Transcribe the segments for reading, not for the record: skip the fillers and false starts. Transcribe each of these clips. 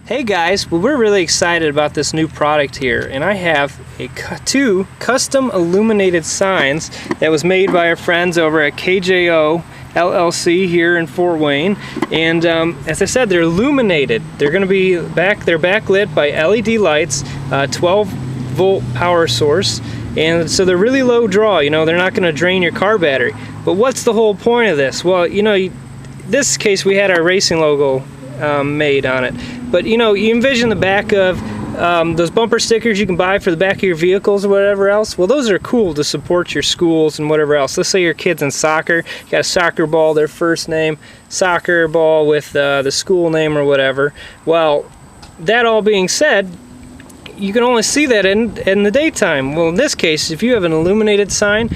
Hey guys, well, we're really excited about this new product here, and I have two custom illuminated signs that was made by our friends over at Kjo-llc here in Fort Wayne. And as I said, they're illuminated. They're going to be they're backlit by LED lights, 12-volt power source, and so they're really low draw. You know, they're not going to drain your car battery. But what's the whole point of this? Well, you know, in this case we had our racing logo made on it. But you know, you envision the back of those bumper stickers you can buy for the back of your vehicles or whatever else. Well, those are cool to support your schools and whatever else. Let's say your kid's in soccer, you got a soccer ball, their first name, soccer ball with the school name or whatever. Well, that all being said, you can only see that in the daytime. Well, in this case, if you have an illuminated sign,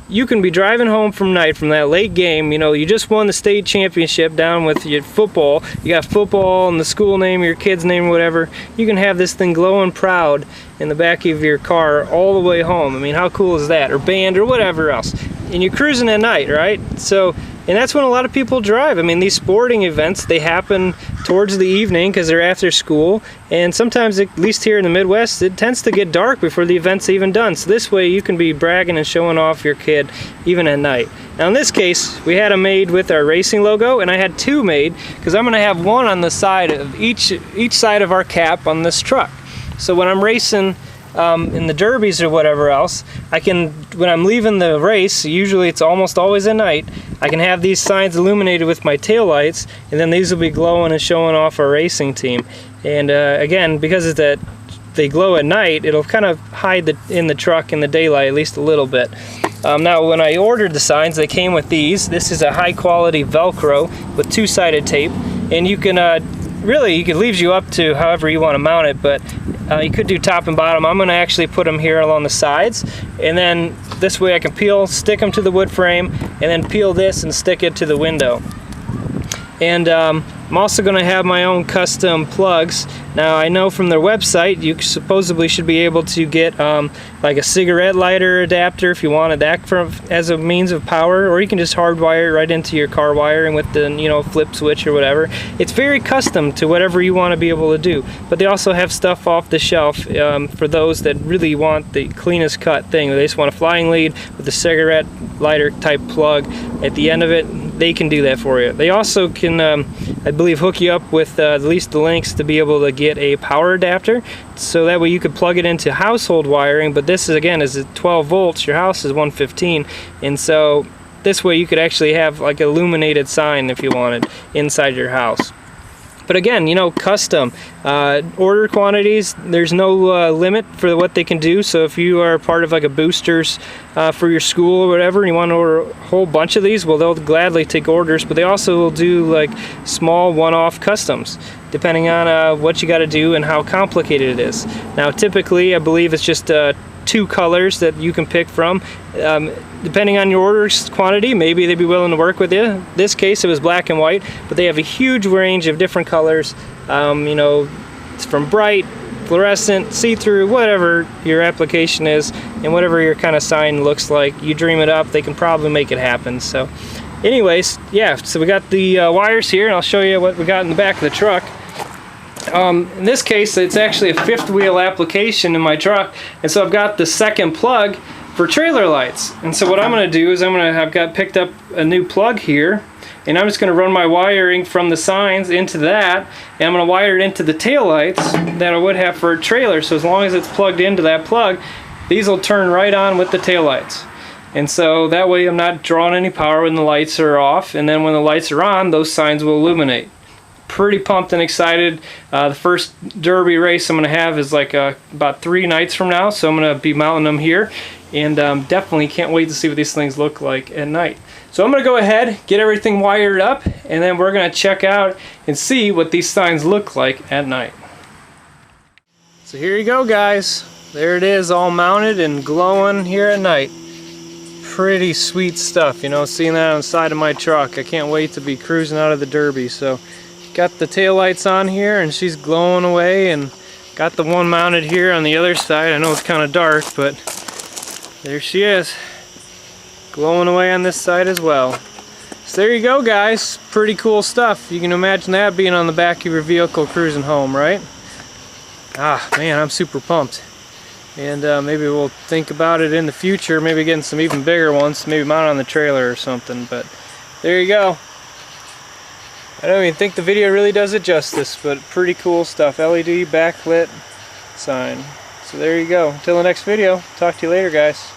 you can be driving home from night from that late game. You know, you just won the state championship down with your football. You got football and the school name, your kid's name, whatever. You can have this thing glowing proud in the back of your car all the way home. I mean, how cool is that? Or band or whatever else. And you're cruising at night, right? So, and that's when a lot of people drive. I mean, these sporting events, they happen towards the evening because they're after school, and sometimes, at least here in the Midwest, it tends to get dark before the event's even done. So this way you can be bragging and showing off your kid even at night. Now in this case, we had them made with our racing logo, and I had two made because I'm going to have one on the side of each side of our cap on this truck. So when I'm racing in the derbies or whatever else, I can, when I'm leaving the race, usually it's almost always at night, I can have these signs illuminated with my tail lights, and then these will be glowing and showing off our racing team. And again, because it's that they glow at night, it'll kind of hide in the truck in the daylight at least a little bit. Now when I ordered the signs, they came with these. This is a high quality Velcro with two-sided tape, and you can really, it leaves you up to however you want to mount it, but you could do top and bottom. I'm going to actually put them here along the sides, and then this way I can stick them to the wood frame, and then peel this and stick it to the window. And I'm also going to have my own custom plugs. Now I know from their website you supposedly should be able to get like a cigarette lighter adapter if you wanted that as a means of power, or you can just hardwire it right into your car wiring with the, you know, flip switch or whatever. It's very custom to whatever you want to be able to do. But they also have stuff off the shelf for those that really want the cleanest cut thing. They just want a flying lead with a cigarette lighter type plug at the end of it. They can do that for you. They also can, I believe, hook you up with at least the links to be able to get a power adapter, so that way you could plug it into household wiring. But this is, again, is 12 volts. Your house is 115, and so this way you could actually have like an illuminated sign if you wanted inside your house. But again, you know, custom order quantities, there's no limit for what they can do. So if you are part of like a boosters for your school or whatever, and you want to order a whole bunch of these, well, they'll gladly take orders. But they also will do like small one-off customs depending on what you got to do and how complicated it is. Now typically I believe it's just 2 colors that you can pick from. Depending on your order quantity, maybe they'd be willing to work with you. In this case it was black and white, but they have a huge range of different colors. You know, it's from bright, fluorescent, see-through, whatever your application is and whatever your kind of sign looks like. You dream it up, they can probably make it happen. So anyways, yeah, so we got the wires here, and I'll show you what we got in the back of the truck. In this case, it's actually a 5th wheel application in my truck, and so I've got the second plug for trailer lights. And so what I'm going to do is I've picked up a new plug here, and I'm just going to run my wiring from the signs into that, and I'm going to wire it into the tail lights that I would have for a trailer. So as long as it's plugged into that plug, these will turn right on with the tail lights. And so that way I'm not drawing any power when the lights are off, and then when the lights are on, those signs will illuminate. Pretty pumped and excited. The first derby race I'm going to have is like about 3 nights from now, so I'm going to be mounting them here, and definitely can't wait to see what these things look like at night. So I'm going to go ahead, get everything wired up, and then we're going to check out and see what these signs look like at night. So here you go, guys. There it is, all mounted and glowing here at night. Pretty sweet stuff, you know, seeing that on the side of my truck. I can't wait to be cruising out of the derby. So got the tail lights on here, and she's glowing away, and got the one mounted here on the other side. I know it's kind of dark, but there she is, glowing away on this side as well. So there you go, guys. Pretty cool stuff. You can imagine that being on the back of your vehicle cruising home, right? Ah, man, I'm super pumped. And maybe we'll think about it in the future, maybe getting some even bigger ones, maybe mount on the trailer or something. But there you go. I don't even think the video really does it justice, but pretty cool stuff. LED backlit sign. So there you go. Until the next video, talk to you later, guys.